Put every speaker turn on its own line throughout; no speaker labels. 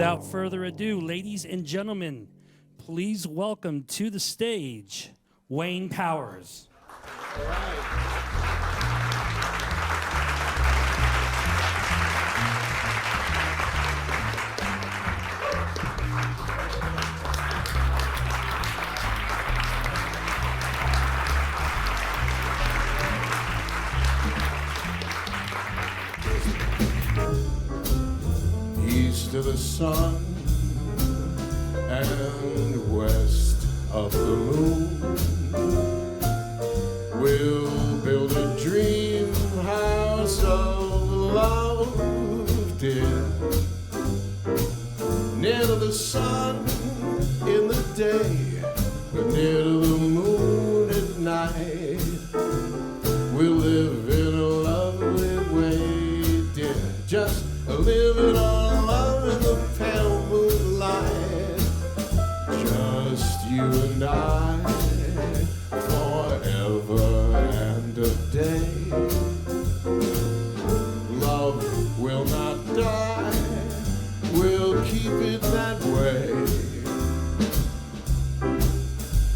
without further ado, ladies and gentlemen, please welcome to the stage, Wayne Powers.
All right. East of the sun and west of the moon, we'll build a dream house of love, dear. Near to the sun in the day, but near to the moon at night. We'll live in a lovely way, dear. Just living on love in the pale moonlight. Just you and I, forever and a day. Love will not die, we'll keep it that way.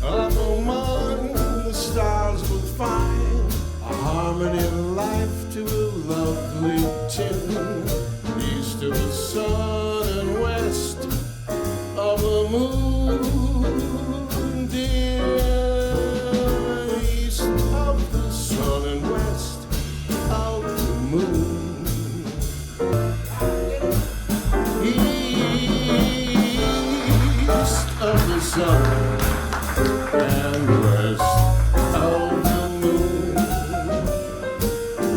Up among the stars we'll find a harmony of life to a lovely tune. East of the sun and west of the moon, dear. East of the sun and west of the moon. East of the sun and west of the moon,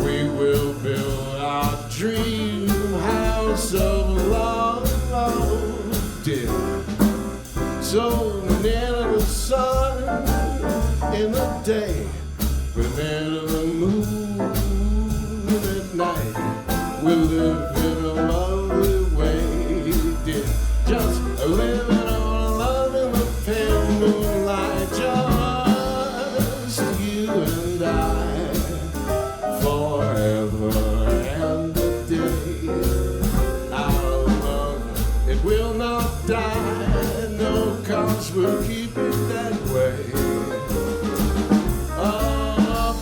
we will build our dream house of love, dear. So near to the sun in the day, but near to the moon at night. We'll live in a lovely way, dear. Just living on love in the pale moonlight. Just you and I, forever and a day. Our love, it will not die, no, 'cause we'll keep it that way. Up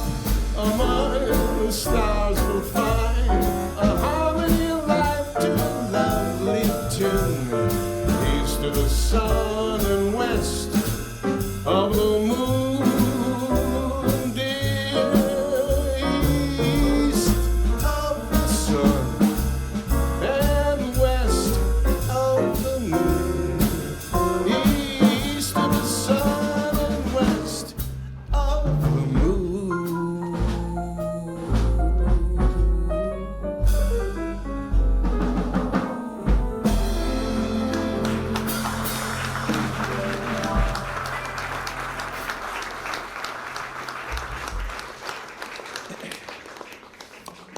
among the stars we'll find a harmony of life to a lovely tune. East of the sun and west of the moon, dear. East of the sun and west of the moon. East of the sun and west of the moon.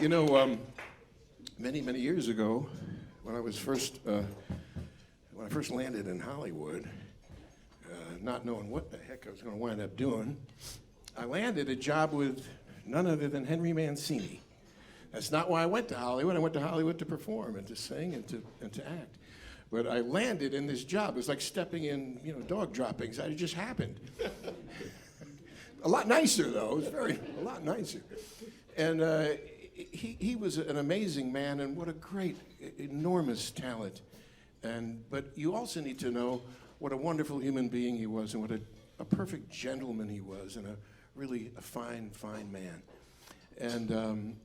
You know, many, many years ago, when I first landed in Hollywood, not knowing what the heck I was going to wind up doing, I landed a job with none other than Henry Mancini. That's not why I went to Hollywood. I went to Hollywood to perform and to sing and to act. But I landed in this job. It was like stepping in, dog droppings. It just happened. A lot nicer, though. It was a lot nicer. And he was an amazing man, and what a great, enormous talent. But you also need to know what a wonderful human being he was, and what a perfect gentleman he was, and a fine, fine man. And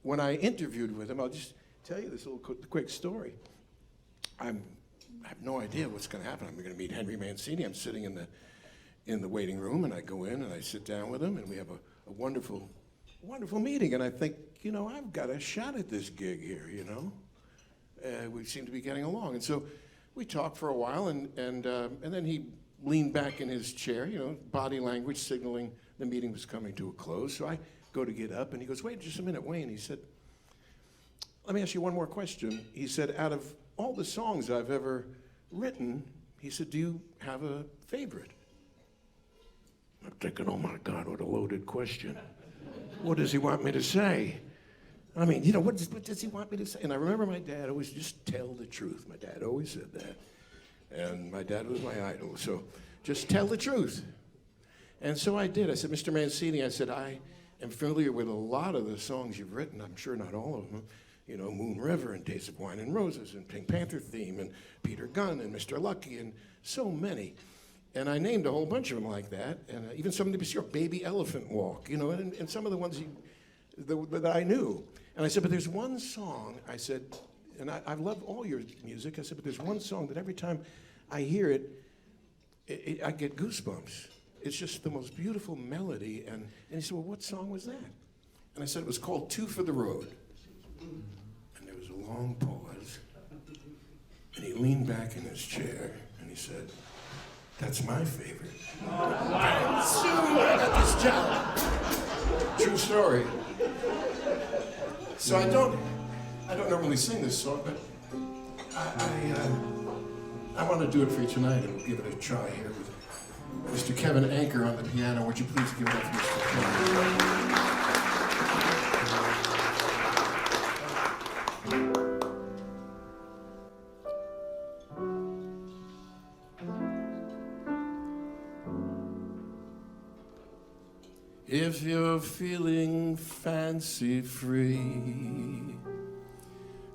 when I interviewed with him, I'll just tell you this little quick story. I have no idea what's going to happen. I'm going to meet Henry Mancini. I'm sitting in the waiting room, and I go in and I sit down with him, and we have a wonderful meeting. And I think, I've got a shot at this gig here. We seem to be getting along, and so we talked for a while, and then he leaned back in his chair, body language signaling the meeting was coming to a close. So I go to get up, and he goes, "Wait just a minute, Wayne." He said, "Let me ask you one more question." He said, "Out of all the songs I've ever written," he said, "do you have a favorite?" I'm thinking, oh my God, what a loaded question. What does he want me to say? I mean, what does he want me to say? And I remember my dad always just tell the truth. My dad always said that. And my dad was my idol, so just tell the truth. And so I did. I said, Mr. Mancini, I said, I am familiar with a lot of the songs you've written. I'm sure not all of them. Moon River and Days of Wine and Roses and Pink Panther Theme and Peter Gunn and Mr. Lucky and so many. And I named a whole bunch of them like that. And even some of them, Baby Elephant Walk, and some of the ones that I knew. And I said, but there's one song, I said, and I love all your music. I said, but there's one song that every time I hear it, I get goosebumps. It's just the most beautiful melody. And he said, well, what song was that? And I said, it was called Two for the Road. And there was a long pause. And he leaned back in his chair and he said, that's my favorite. And soon I got this job. True story. So I don't normally sing this song, but I want to do it for you tonight, and we'll give it a try here with Mr. Kevin Anker on the piano. Would you please give it up for Mr. Kevin? If you're feeling fancy-free,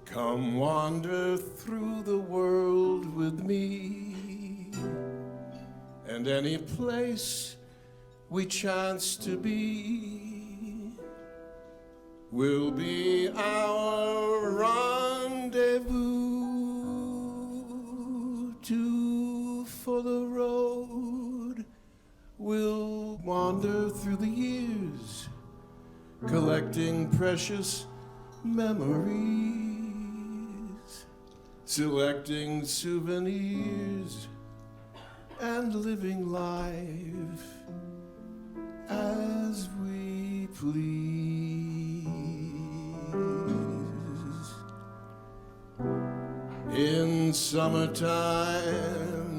come wander through the world with me, and any place we chance to be will be our rendezvous. Two for the road, we'll wander through the years, collecting precious memories, selecting souvenirs, and living life as we please. In summertime,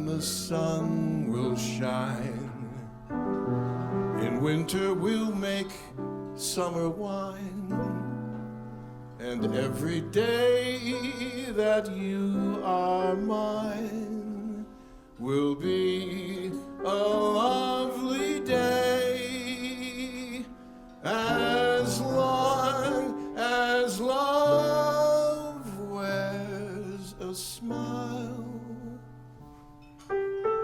the sun will shine. In winter, we'll make summer wine. And every day that you are mine will be a lovely day, as long as love wears a smile.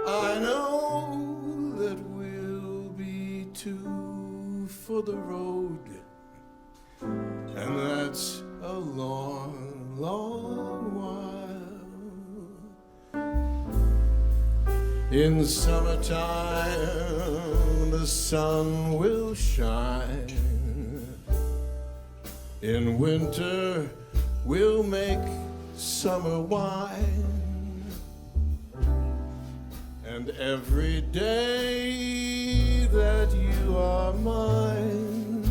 I know that we'll be two for the road, and that's a long, long while. In summertime, the sun will shine. In winter, we'll make summer wine. And every day that you are mine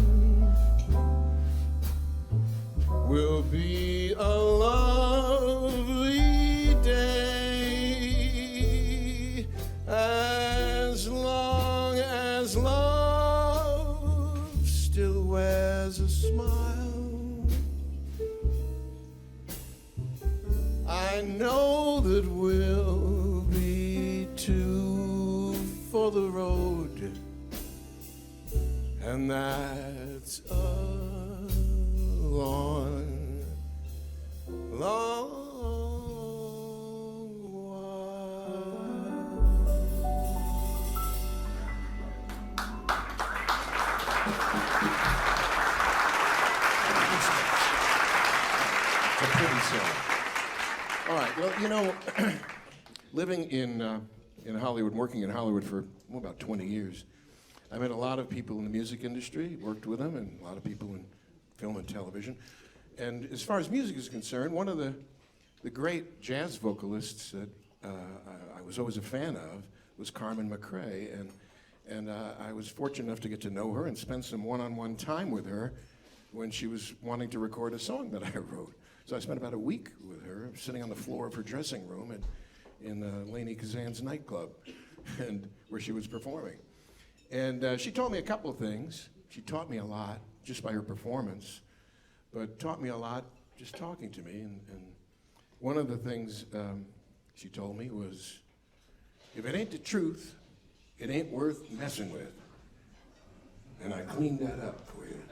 will be a lovely day, as long as love still wears a smile. I know that we'll be two for the road, and that's long, long while. It's a pretty song. All right, well, living in Hollywood, working in Hollywood for about 20 years, I met a lot of people in the music industry, worked with them, and a lot of people in film and television. And as far as music is concerned, one of the great jazz vocalists that I was always a fan of was Carmen McRae, and I was fortunate enough to get to know her and spend some one-on-one time with her when she was wanting to record a song that I wrote. So I spent about a week with her, sitting on the floor of her dressing room in Laney Kazan's nightclub, and where she was performing. And she told me a couple of things. She taught me a lot just by her performance. but taught me a lot just talking to me. And one of the things she told me was, if it ain't the truth, it ain't worth messing with. And I cleaned that up for you.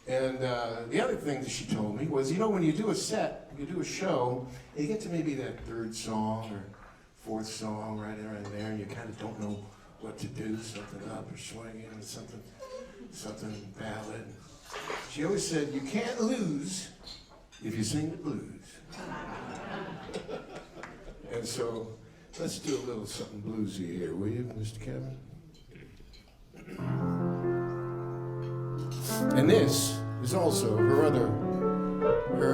And the other thing that she told me was, you know, when you do a set, you do a show, you get to maybe that third song or fourth song right around there, and you kind of don't know what to do, something up or swinging, something ballad. She always said, you can't lose if you sing the blues. And so, let's do a little something bluesy here, will you, Mr. Kevin? And this is also her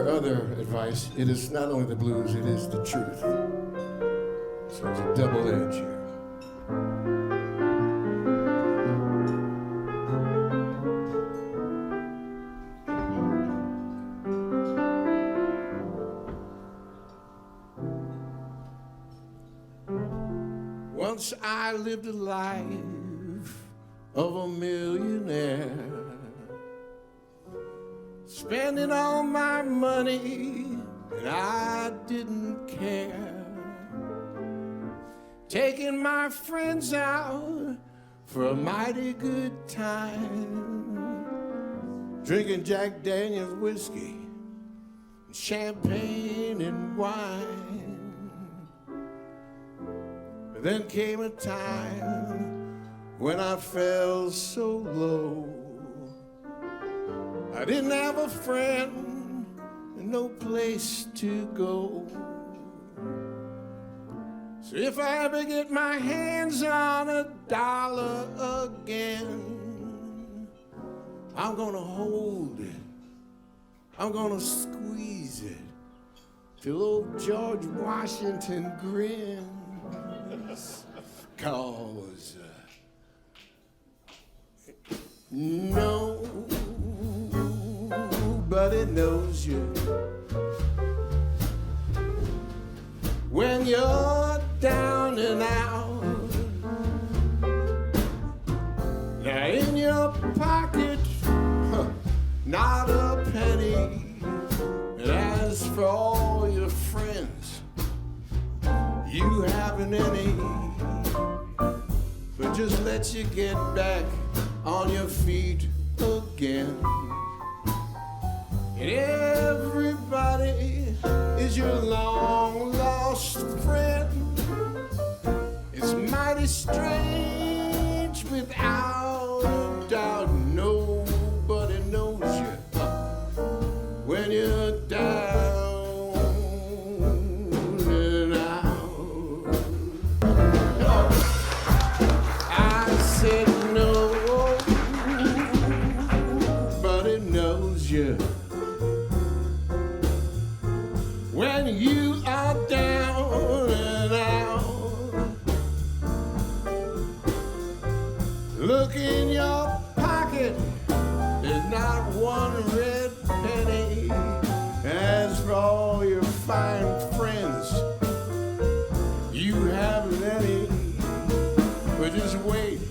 other advice. It is not only the blues, it is the truth. So it's a double edge here. Once I lived a life of a millionaire, spending all my money and I didn't care, taking my friends out for a mighty good time, drinking Jack Daniel's whiskey, champagne and wine. But then came a time when I fell so low, I didn't have a friend and no place to go. So if I ever get my hands on $1 again, I'm gonna hold it, I'm gonna squeeze it till old George Washington grins. 'Cause nobody knows you when you're down and out. Now in your pocket, not a penny. And as for all your friends, you haven't any. But just let you get back on your feet again. And everybody is your long lost friend. It's mighty strange without a doubt. Nobody knows you when you're down and out. I said nobody knows you when you are down and out. Look in your pocket, there's not one red penny. As for all your fine friends, you haven't any. But just wait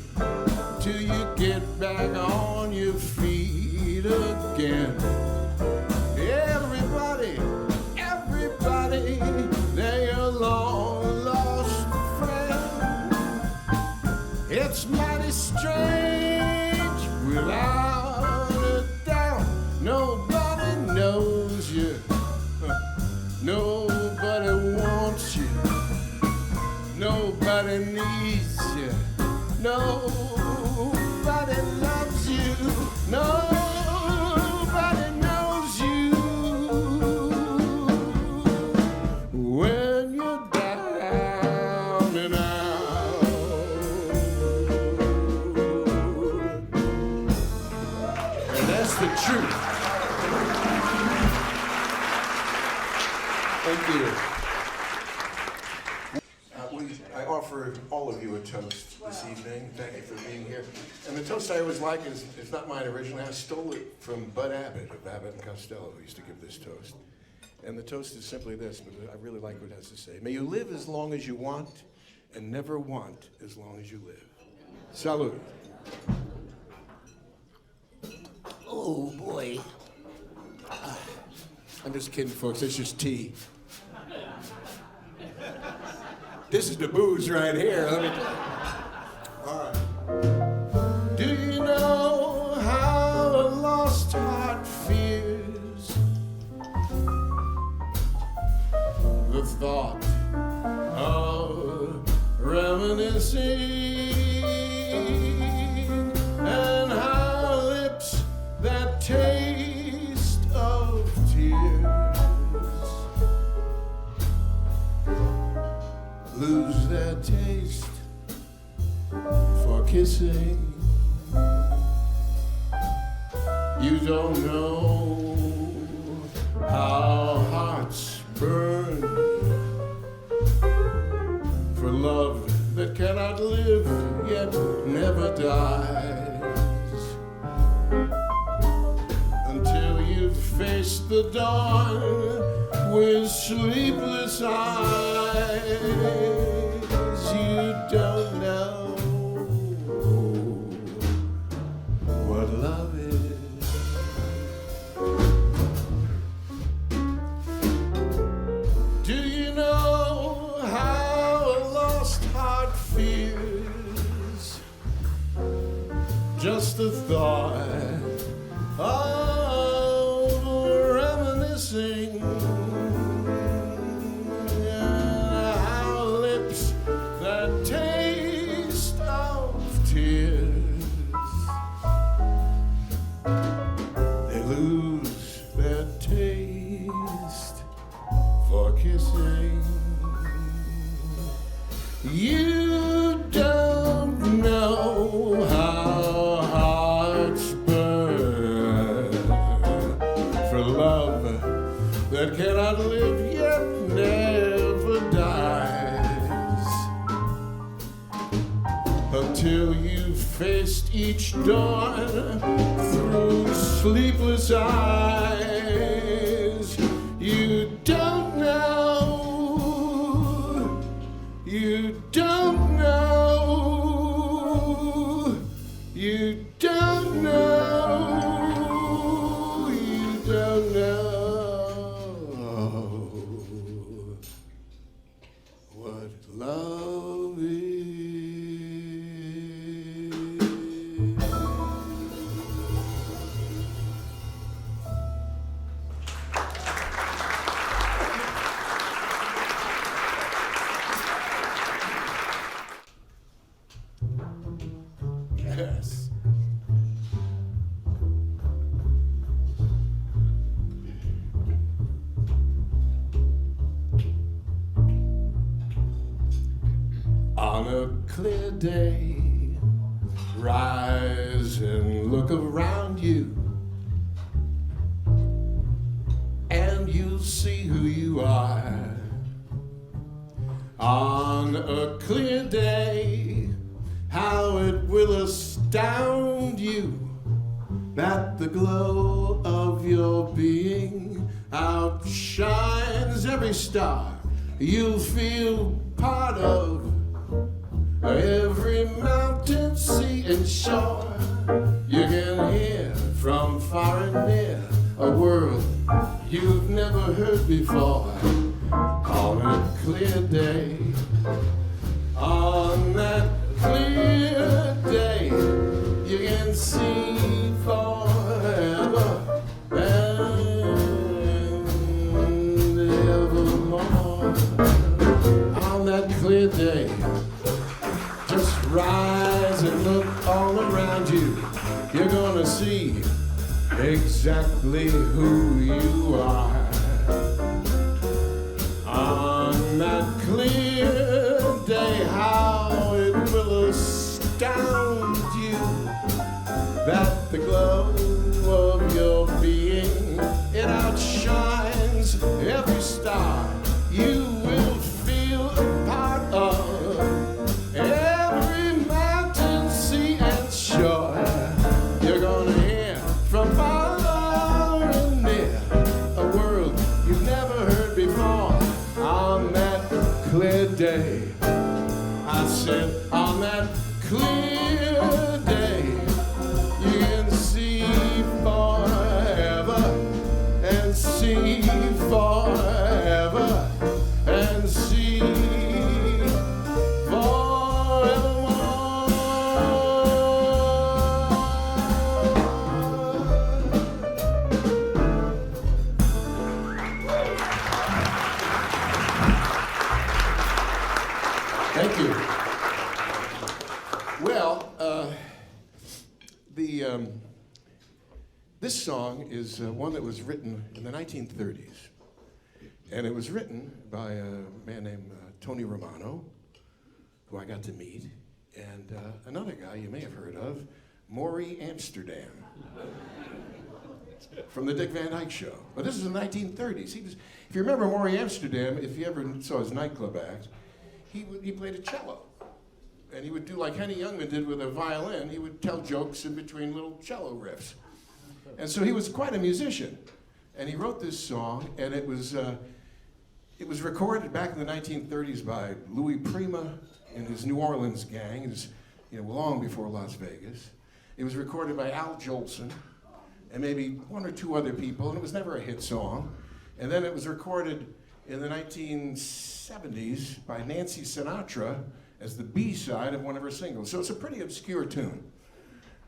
till you get back on your feet again. Everybody, they're your long lost friend. It's mighty strange without a doubt. Nobody knows you. Nobody wants you. Nobody needs you. Nobody loves you. Nobody knows you when you're down and out. And that's the truth. Thank you. I offer all of you a toast this evening. Thank you for being here. And the toast I always like is not mine originally. I stole it from Bud Abbott of Abbott and Costello, who used to give this toast. And the toast is simply this, but I really like what it has to say. May you live as long as you want and never want as long as you live. Salute. Oh, boy. I'm just kidding, folks. It's just tea. This is the booze right here. Let me tell you. All right. Do you know how a lost heart fears the thought of reminiscing, and how lips that taste of tears lose their taste for kissing? You don't know how hearts burn for love that cannot live yet never dies, until you've faced the dawn with sleepless eyes. You don't know what love is. Do you know how a lost heart feels just the thought of reminiscing, and how lips that taste of tears, they lose their taste for kissing? You don't know how hearts burn for love that cannot live yet never dies, until you've faced each dawn through sleepless eyes. You don't know, you don't know, you don't know, you don't know what love is. Yes. On a clear day, rise and look around you, and you'll see who you are. On a clear day, how it will astound you that the glow of your being outshines every star. You'll feel part of every mountain, sea, and shore. You can hear from far and near a world you've never heard before. On a clear day, on that clear day, you can see forever and evermore. On that clear day, just rise and look all around you. You're gonna see exactly who you are. On that clear day, how it will astound you that the glow of your being, it outshines every star. You will feel a part of every mountain, sea, and shore. You're gonna hear from far and near a world you've never heard before. On that clear day, I said, on that clear day, you can see This song is one that was written in the 1930s. And it was written by a man named Tony Romano, who I got to meet, and another guy you may have heard of, Maury Amsterdam, from the Dick Van Dyke Show. But this is in the 1930s. If you remember Maury Amsterdam, if you ever saw his nightclub act, he played a cello. And he would do like Henny Youngman did with a violin. He would tell jokes in between little cello riffs. And so he was quite a musician. And he wrote this song, and it was recorded back in the 1930s by Louis Prima and his New Orleans gang. It was, long before Las Vegas. It was recorded by Al Jolson and maybe one or two other people, and it was never a hit song. And then it was recorded in the 1970s by Nancy Sinatra as the B-side of one of her singles. So it's a pretty obscure tune.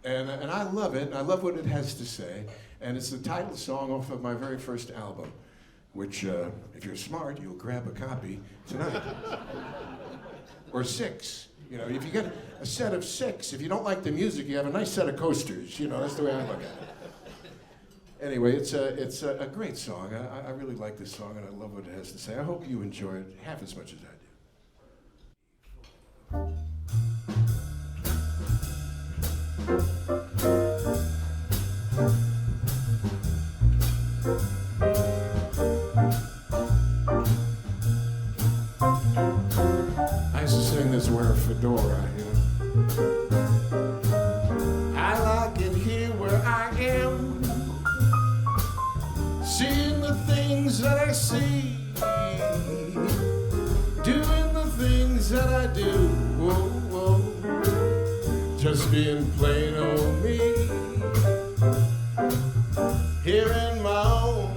And I love it, and I love what it has to say. And it's the title song off of my very first album, which, if you're smart, you'll grab a copy tonight. Or 6. If you get a set of 6, if you don't like the music, you have a nice set of coasters. That's the way I look at it. Anyway, it's a great song. I really like this song, and I love what it has to say. I hope you enjoy it half as much as I do. I used to sing this wear a fedora, I like it here where I am, seeing the things that I see, doing the things that I do, just being plain old me, here in my own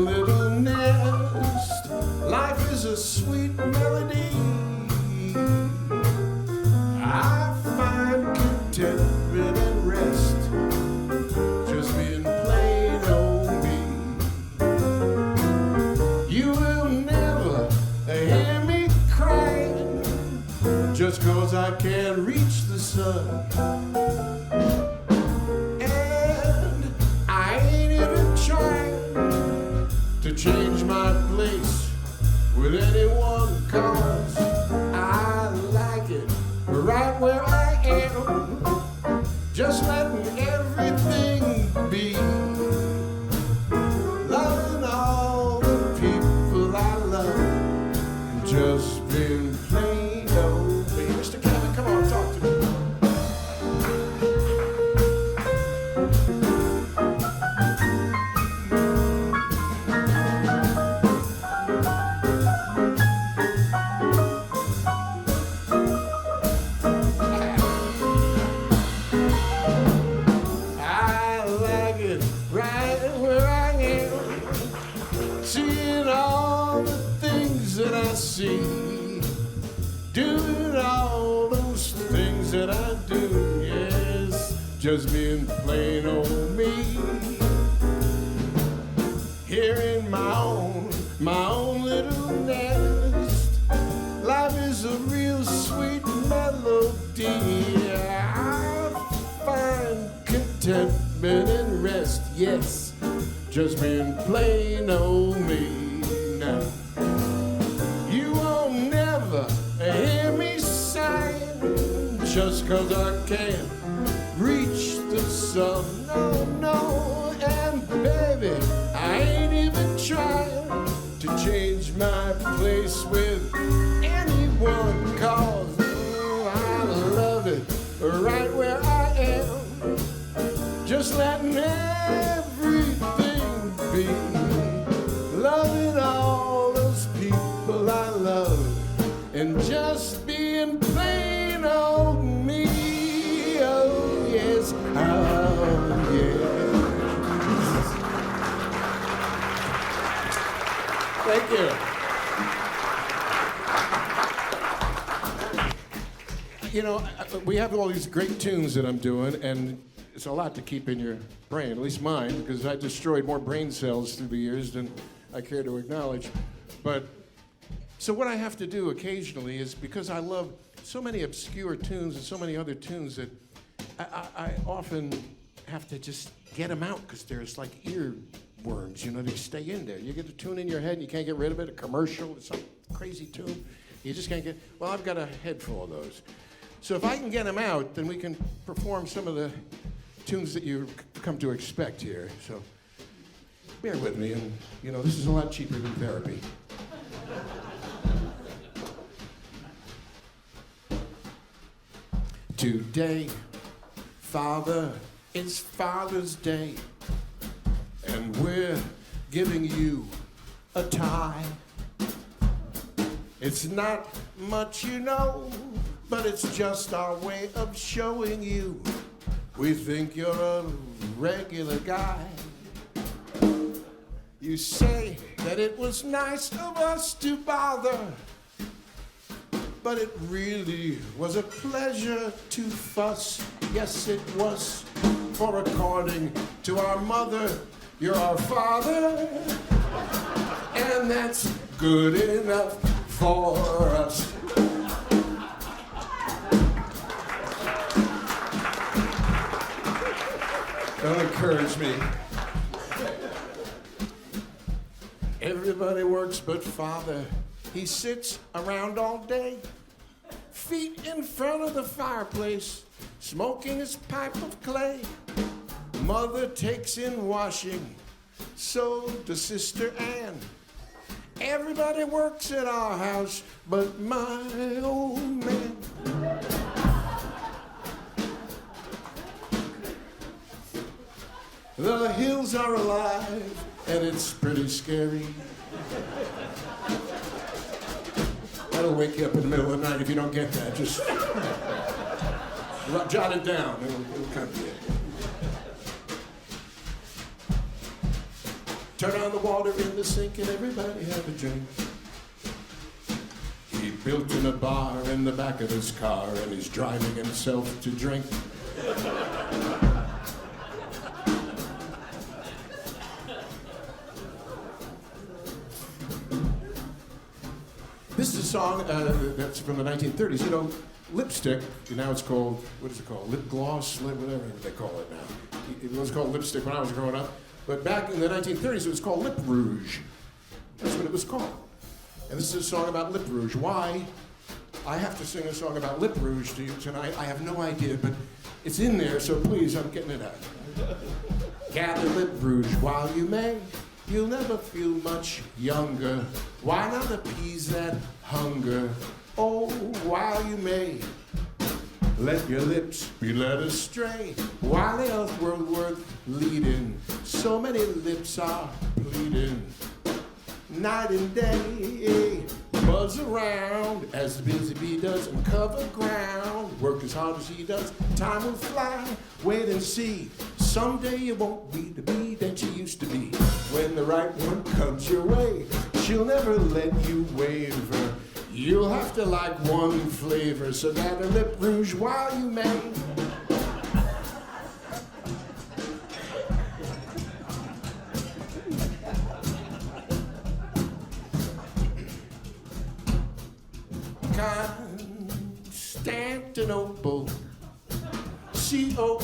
little nest. Life is a sweet melody. I find contentment and rest, just being plain old me. You will never hear me crying just 'cause I can't reach the sun. And I ain't even trying to change my place with anyone, 'cause I like it right where I am, just letting everything be, loving all the people I love, and just being plain old me. Mr. Kevin, come on, talk to me. Doing all those things that I do, yes, just being plain old me. Here in my own little nest, life is a real sweet melody. I find contentment and rest, yes, just being plain old me. Now, you won't never hear me sighing just 'cause I can't reach the sun. No, no, and baby, I ain't even trying to change my place with anyone, 'cause I love it right where I am, just letting everything be, loving all those people I love, and just being plain old me. Oh yes, oh yes. Thank you. We have all these great tunes that I'm doing, and it's a lot to keep in your brain, at least mine, because I destroyed more brain cells through the years than I care to acknowledge. But so what I have to do occasionally is, because I love so many obscure tunes and so many other tunes, that I often have to just get them out because there's like earworms, you know, they stay in there. You get a tune in your head and you can't get rid of it, a commercial, some crazy tune. You just can't get, well, I've got a head full of those. So if I can get them out, then we can perform some of the tunes that you've come to expect here. So bear with me, and you know, this is a lot cheaper than therapy. Today, Father, it's Father's Day, and we're giving you a tie. It's not much, you know, but it's just our way of showing you we think you're a regular guy. You say that it was nice of us to bother, but it really was a pleasure to fuss. Yes, it was, for according to our mother, you're our father, and that's good enough for us. Don't encourage me. Everybody works but Father. He sits around all day, feet in front of the fireplace, smoking his pipe of clay. Mother takes in washing, so does Sister Ann. Everybody works at our house but my old man. The hills are alive, and it's pretty scary. That'll wake you up in the middle of the night if you don't get that. Just jot it down. It'll come to you. Turn on the water in the sink and everybody have a drink. He built in a bar in the back of his car and he's driving himself to drink. This is a song that's from the 1930s. You know, lipstick, now it's called, what is it called? Lip gloss, whatever they call it now. It was called lipstick when I was growing up. But back in the 1930s, it was called lip rouge. That's what it was called. And this is a song about lip rouge. Why I have to sing a song about lip rouge to you tonight, I have no idea, but it's in there, so please, I'm getting it out. Gather lip rouge while you may. You'll never feel much younger. Why not appease that hunger? Oh, while you may. Let your lips be led astray. While the earth worth leading, so many lips are pleading. Night and day, buzz around as the busy bee does and cover ground. Work as hard as he does, time will fly. Wait and see, someday you won't be the bee that you used to be. When the right one comes your way, she'll never let you waver. You'll have to like one flavor, so gather lip rouge while you may. Constantinople, Constantinople.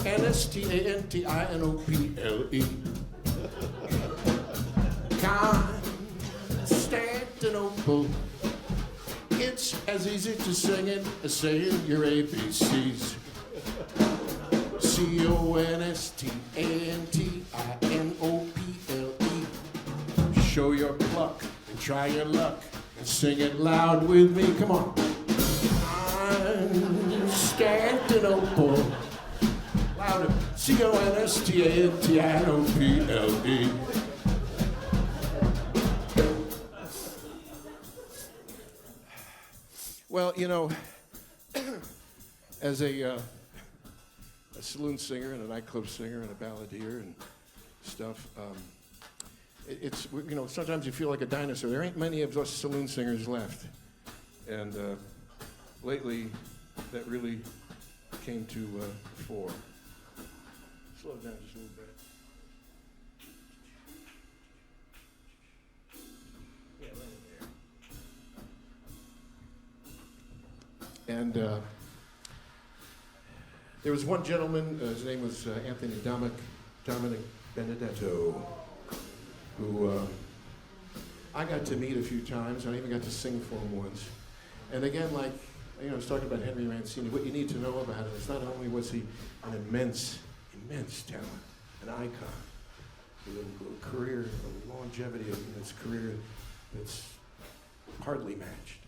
Constantinople. It's as easy to sing it as saying your ABCs. Constantinople. Show your pluck and try your luck and sing it loud with me. Come on. Constantinople. Louder. Constantinople. Well, you know, as a saloon singer and a nightclub singer and a balladeer and stuff, it's, you know, sometimes you feel like a dinosaur. There ain't many of us saloon singers left. And lately, that really came to fore. Slow it down just a little bit. Yeah, right in there. And There was one gentleman, his name was Anthony Dominic Benedetto, who I got to meet a few times, and I even got to sing for him once. And again, like, I was talking about Henry Mancini, what you need to know about him is not only was he an immense talent, an icon, with a career, a longevity of his career that's hardly matched,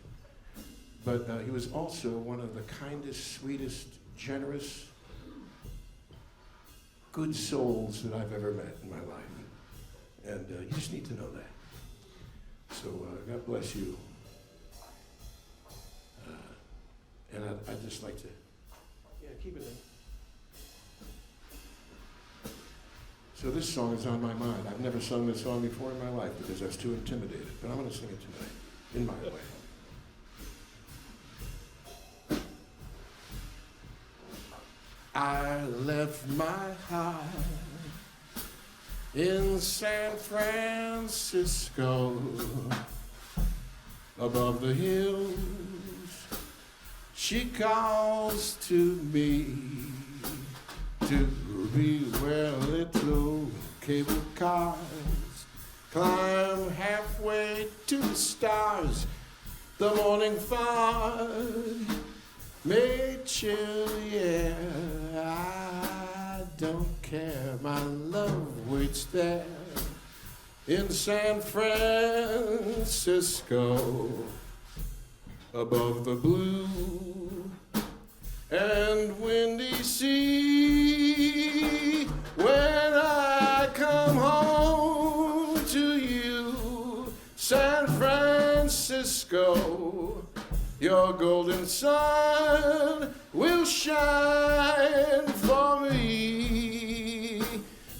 but he was also one of the kindest, sweetest, generous, good souls that I've ever met in my life. And you just need to know that. So God bless you. And I'd just like to, keep it in. So this song is on my mind. I've never sung this song before in my life because I was too intimidated, but I'm going to sing it tonight, in my way. I left my heart in San Francisco, above the hills. She calls to me to be where little cable cars climb halfway to the stars. The morning fog may chill, yeah, I don't care. My love waits there in San Francisco, above the blue and windy sea. When I come home to you, San Francisco, your golden sun will shine for me.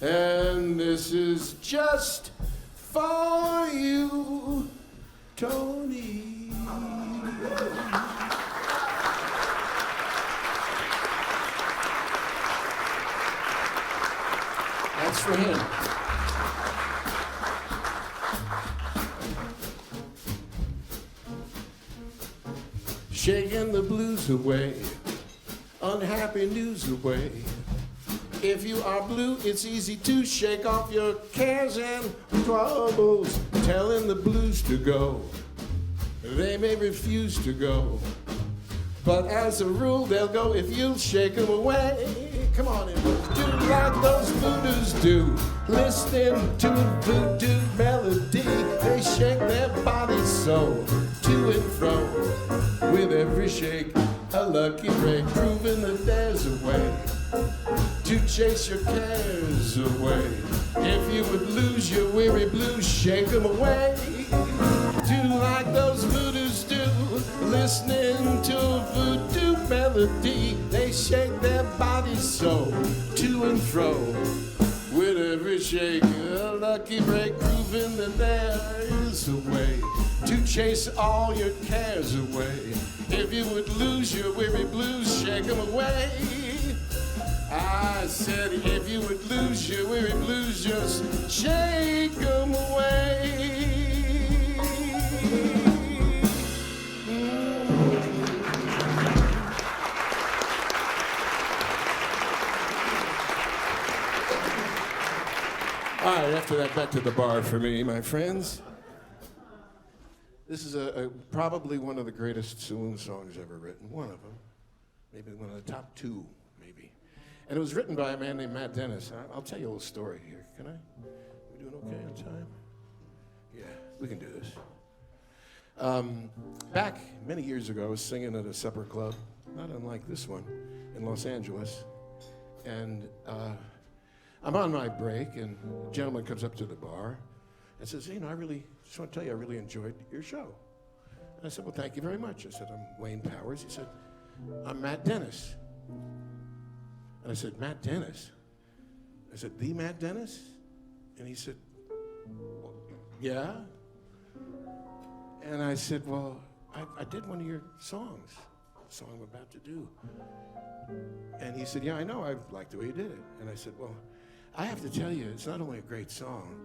And this is just for you, Tony. That's for him. Shaking the blues away, unhappy news away. If you are blue, it's easy to shake off your cares and troubles. Telling the blues to go, they may refuse to go, but as a rule, they'll go if you'll shake them away. Come on in, do like those voodoos do, listening to a voodoo melody. They shake their bodies so, to and fro, with every shake, a lucky break, proving that there's a way to chase your cares away. If you would lose your weary blues, shake them away. Do like those voodoos do, listening to a voodoo melody. They shake their bodies so, to and fro, with every shake, a lucky break, proving that there is a way to chase all your cares away. If you would lose your weary blues, shake them away. I said if you would lose your weary blues, just shake them away. All right, after that, back to the bar for me, my friends. This is probably one of the greatest saloon songs ever written. One of them. Maybe one of the top two, maybe. And it was written by a man named Matt Dennis. I'll tell you a little story here. Can I? We doing okay on time? Yeah, we can do this. Back many years ago, I was singing at a supper club, not unlike this one, in Los Angeles. And I'm on my break, and a gentleman comes up to the bar and says, hey, I really just want to tell you I really enjoyed your show. And I said, well, thank you very much. I said, I'm Wayne Powers. He said, I'm Matt Dennis. And I said, Matt Dennis? I said, the Matt Dennis? And he said, well, yeah. And I said, well, I did one of your songs, the song I'm about to do. And he said, yeah, I know, I like the way you did it. And I said, well, I have to tell you, it's not only a great song.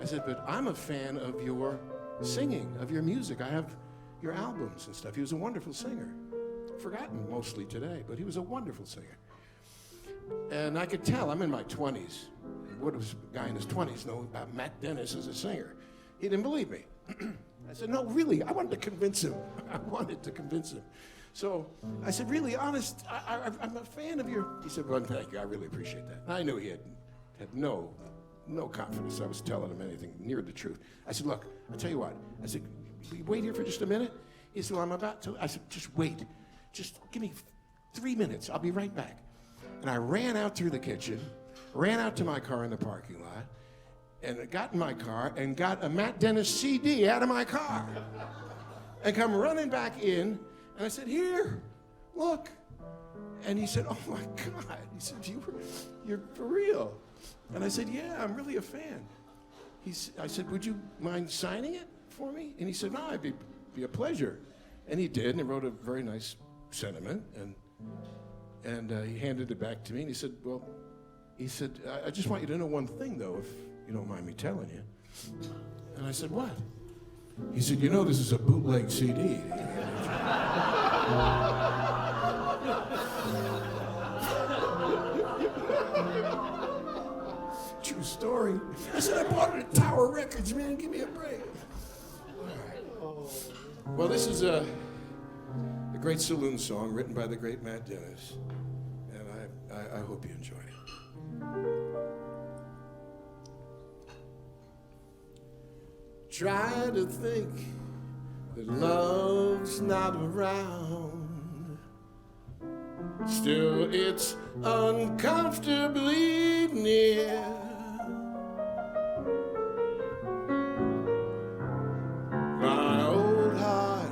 I said, but I'm a fan of your singing, of your music. I have your albums and stuff. He was a wonderful singer. Forgotten mostly today, but he was a wonderful singer. And I could tell I'm in my 20s. What was a guy in his 20s know about Matt Dennis as a singer? He didn't believe me. I said, no, really, I wanted to convince him. I wanted to convince him. So I said, really, honest, I'm a fan of your... He said, well, thank you, I really appreciate that. And I knew he had no confidence I was telling him anything near the truth. I said, look, I'll tell you what. I said, will you wait here for just a minute? He said, well, I'm about to... I said, just wait. Just give me 3 minutes. I'll be right back. And I ran out through the kitchen, ran out to my car in the parking lot, and I got in my car and got a Matt Dennis CD out of my car. And come running back in, and I said, here, look. And he said, oh my God. He said, you're for real. And I said, yeah, I'm really a fan. I said, would you mind signing it for me? And he said, no, it'd be a pleasure. And he did, and he wrote a very nice sentiment, and he handed it back to me, and he said, well, I just want you to know one thing, though, if you don't mind me telling you. And I said, what? He said, you know this is a bootleg CD. True story. I said, I bought it at Tower Records, man. Give me a break. All right. Well, this is a great saloon song written by the great Matt Dennis. And I hope you enjoy it. Try to think that love's not around. Still, it's uncomfortably near. My old heart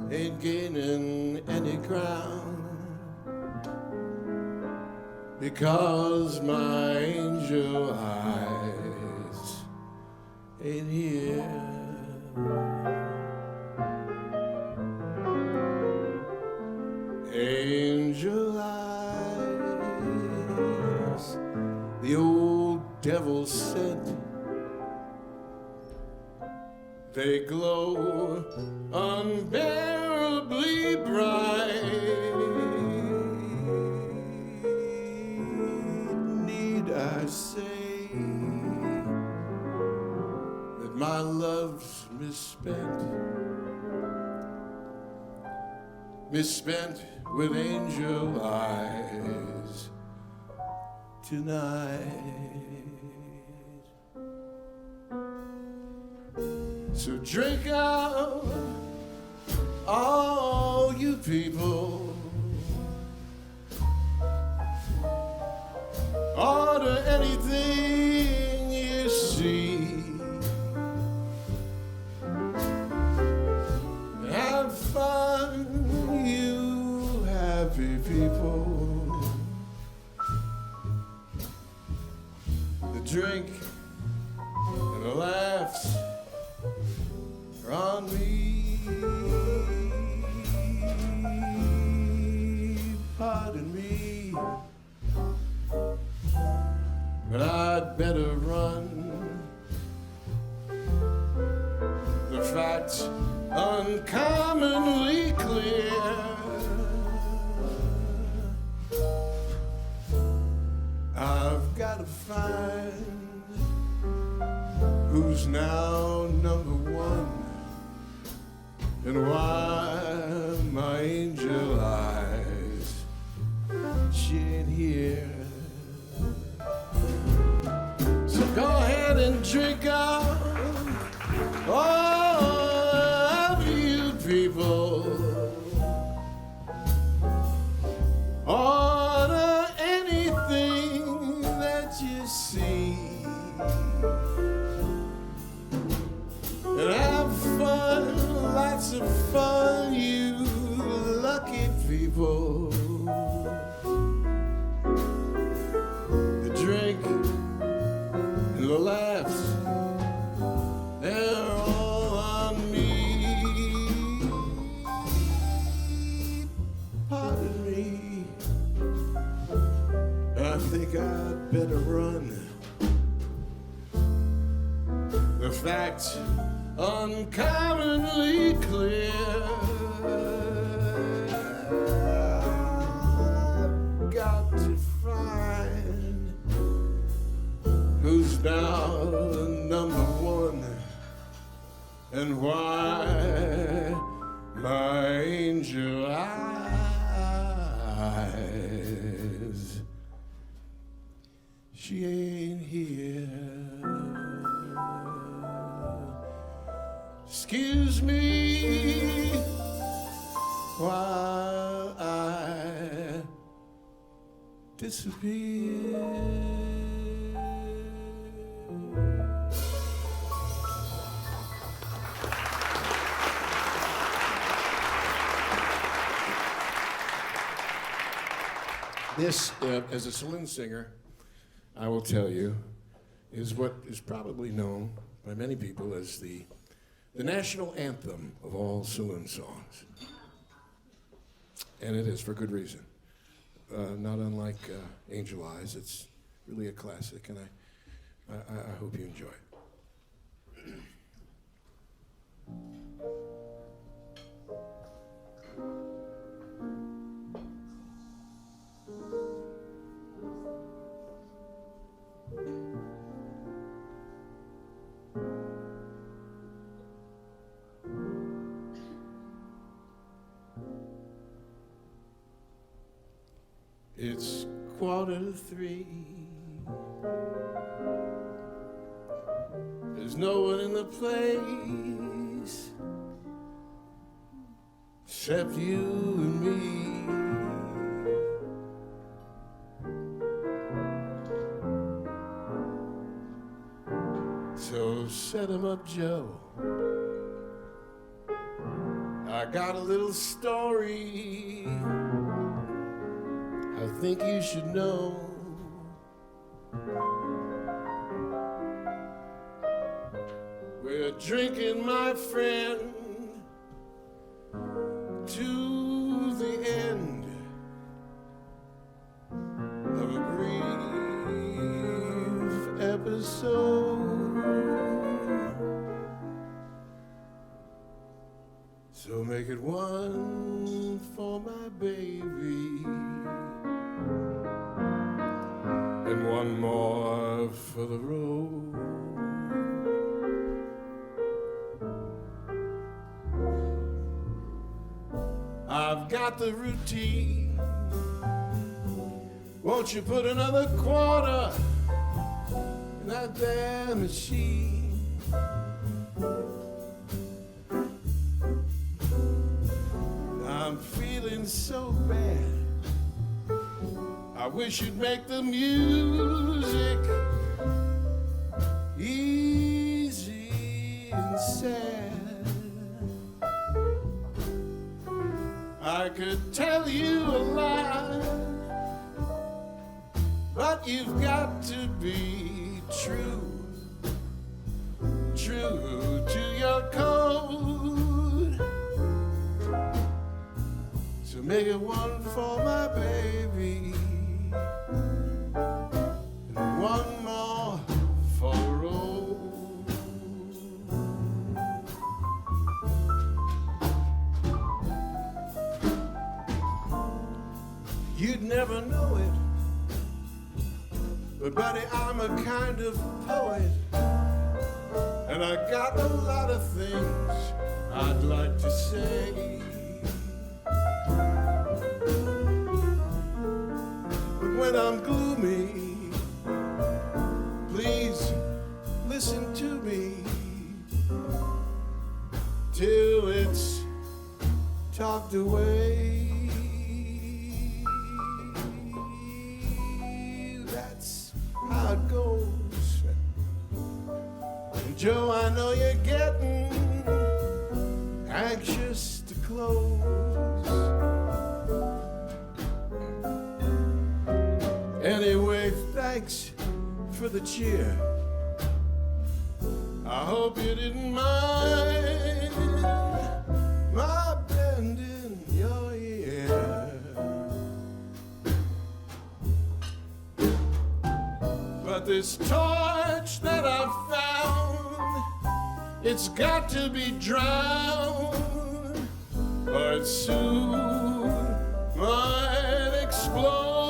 ain't gaining any ground, because my angel eyes ain't here. Angel eyes, the old devil sent. They glow unbearably bright. Need I say that my love's misspent with angel eyes tonight? So drink out, all you people. Order anything you see. Have fun, you happy people. The drink and the laughs are on me. Pardon me, but I'd better run. The facts uncommonly clear. I've got to find who's now number one, and why my angel eyes, she ain't here. So go ahead and drink up, all of you people. Order anything that you see, and have fun, lots of fun, you lucky people. The drink and the laughs, they're all on me. Pardon me, I think I'd better run. The facts uncommonly clear. I've got to find who's now number one, and why my angel eyes, she ain't here. Excuse me while I disappear. This, as a saloon singer, I will tell you, is what is probably known by many people as the national anthem of all saloon songs. And it is for good reason. Not unlike Angel Eyes, it's really a classic, and I hope you enjoy it. It's 2:45. There's no one in the place except you and me. So set 'em up, Joe. I got a little story I think you should know. We're drinking, my friend, to the end of a brief episode. So make it one for my baby, and one more for the road. I've got the routine. Won't you put another quarter in that damn machine? I'm feeling so bad. I wish you'd make the music easy and sad. I could tell you a lie, but you've got to be true, true to your code. So make it one for my baby, and one more for the road. You'd never know it, but buddy, I'm a kind of poet, and I got a lot of things I'd like to say. But when I'm gloomy, please listen to me till it's talked away. How it goes. And Joe, I know you're getting anxious to close. Anyway, thanks for the cheer. I hope you didn't mind my bending your ear. But this torch that I found, it's got to be drowned, or it soon might explode.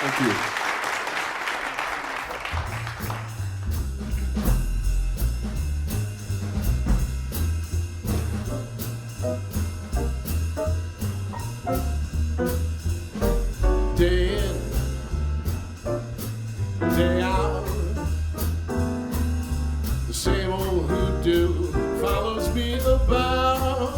Thank you. Day in, day out, the same old hoodoo follows me about.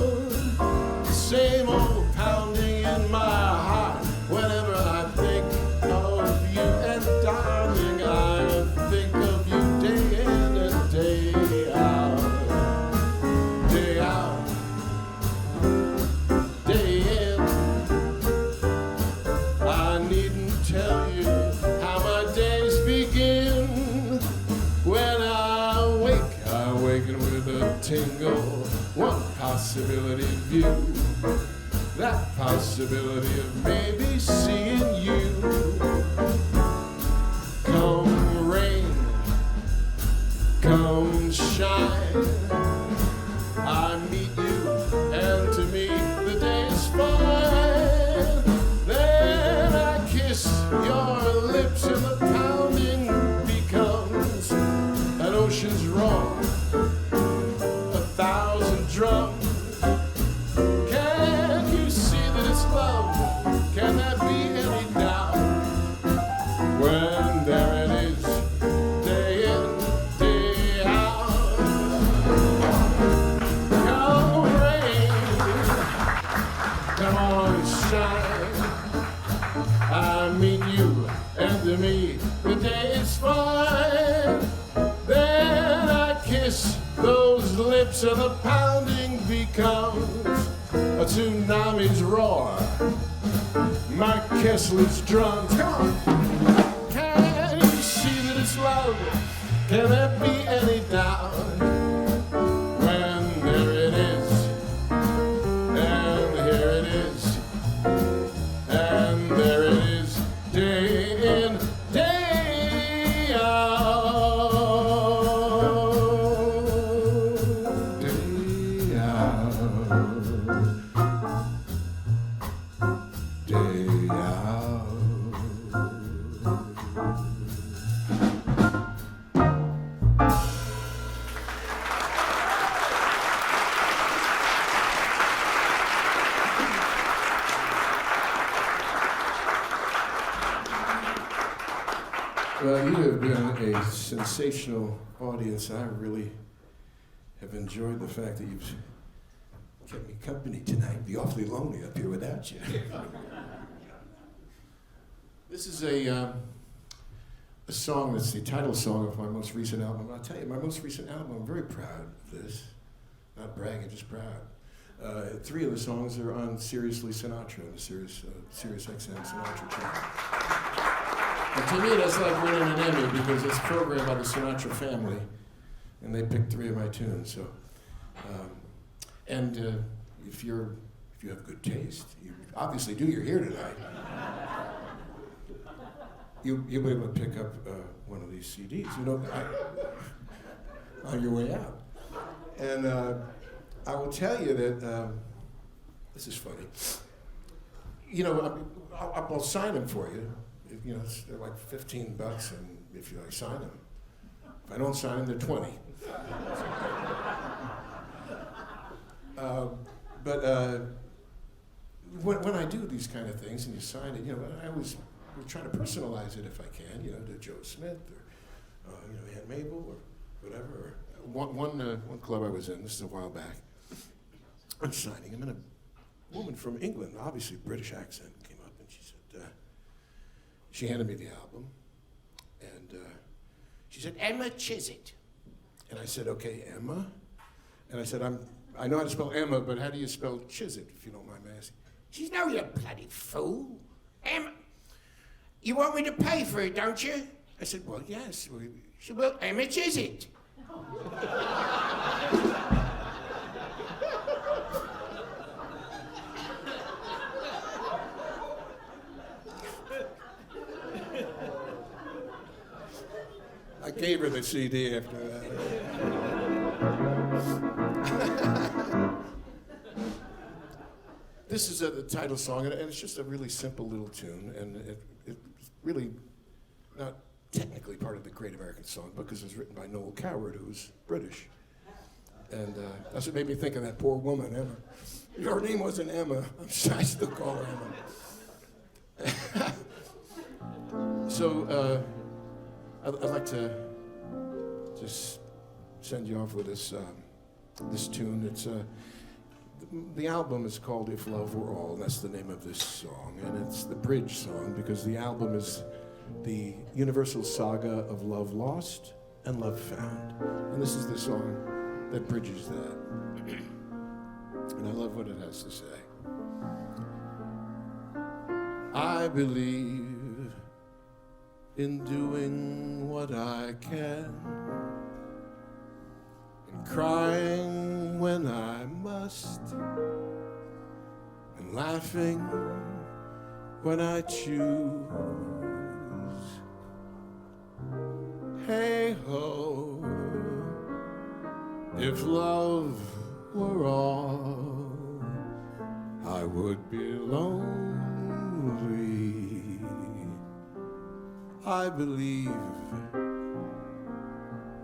The same old pounding in my heart whenever I think of you. And darling, I think of you day in and day out. Day out, day in. I needn't tell you how my days begin. When I awaken with a tingle. One possibility view, that possibility of maybe seeing you. Come rain, come shine, I meet you, and to me the day is fine. Then I kiss your lips and the pounding becomes an ocean's roar, 1,000 drums. Can you see that it's love? Can there be any doubt? When there it is, day in, day out. Come rain, come on shine, I meet you, and to me the day is fine. Then I kiss those lips and the pounding becomes a tsunami's roar. Mike Kessler's drums. Come on. Can you see that it's love? Can there be any doubt? When there it is, and here it is, and there it is, day in, day out. Day out. Day out. Well, you have been a sensational audience. I really have enjoyed the fact that you've kept me company tonight. It'd be awfully lonely up here without you. This is a song that's the title song of my most recent album. I'll tell you, my most recent album, I'm very proud of this. Not bragging, just proud. 3 of the songs are on Seriously Sinatra, the Sirius XM Sinatra channel. And to me, that's like winning an Emmy because it's programmed by the Sinatra family, and they picked 3 of my tunes. So, if you have good taste, you obviously do. You're here tonight. You'll be able to pick up one of these CDs, on your way out. And I will tell you that this is funny. I'll sign them for you. They're like $15, and if you sign them. If I don't sign them, they're 20. When I do these kind of things and you sign it, I always try to personalize it if I can, to Joe Smith or Aunt Mabel or whatever. One club I was in, this is a while back, I'm signing him, and a woman from England, obviously British accent, came up and she said, she handed me the album, and she said, Emma Chiswick. And I said, okay, Emma. And I said, I know how to spell Emma, but how do you spell Chiswick, if you don't mind me asking? She said, no, you bloody fool. Emma, you want me to pay for it, don't you? I said, well, yes. She said, well, Emma Chiswick. I gave her the CD after that. this is the title song, and it's just a really simple little tune, and it's really not technically part of the Great American Songbook because it was written by Noel Coward, who's British. And that's what made me think of that poor woman, Emma. Her name wasn't Emma. I still call her Emma. So I'd like to just send you off with this this tune. It's the album is called If Love Were All, and that's the name of this song. And it's the bridge song because the album is the universal saga of love lost and love found. And this is the song that bridges that. And I love what it has to say. I believe in doing what I can, in crying when I must, and laughing when I choose. Hey ho, if love were all, I would be lonely. I believe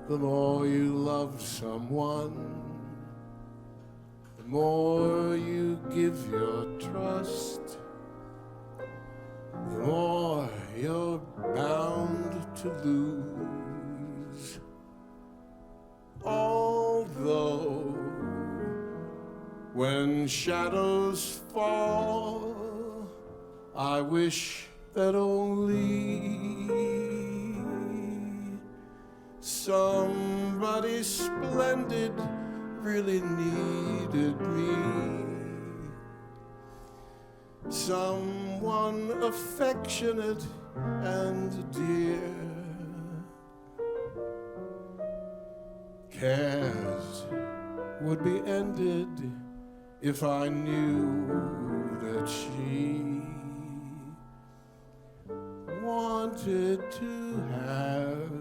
the more you love someone, the more you give your trust, the more you're bound to lose. Although when shadows fall, I wish that only somebody splendid really needed me. Someone affectionate and dear. Cares would be ended if I knew that she wanted to have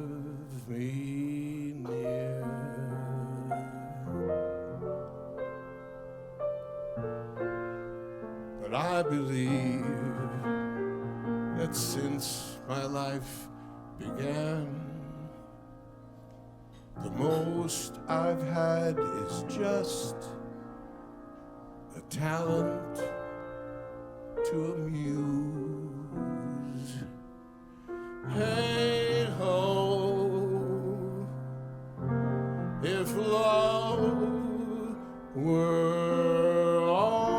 me near. But I believe that since my life began, the most I've had is just a talent to amuse. Hey ho, if love were all.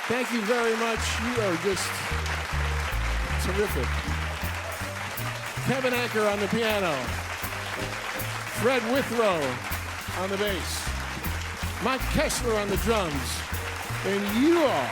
Thank you very much. You are just terrific. Kevin Anker on the piano. Fred Withrow on the bass. Mike Kessler on the drums. And you are